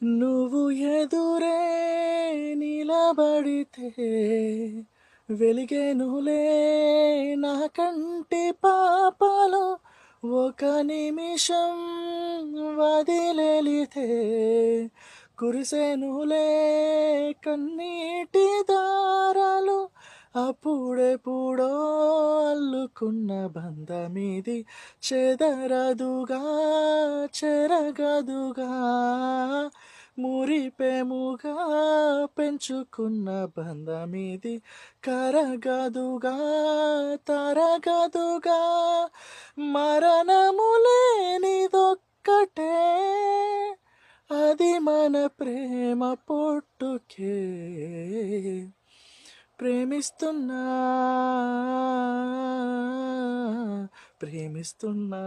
నువ్వు ఎదురే నిలబడితే వెలిగేనులే నా కంటి పాపలో ఒక నిమిషం వదిలేలితే కురిసేనులే కన్నీటి దారాలు అప్పుడెప్పుడో అల్లుకున్న బంధమిది చెదరదుగా చెరగదుగా మురిపెముగా పెంచుకున్న బంధమిది కరగదుగా తరగదుగా మరణము లేనిదొక్కటే అది మన ప్రేమ పొట్టుకే ప్రేమిస్తున్నా ప్రేమిస్తున్నా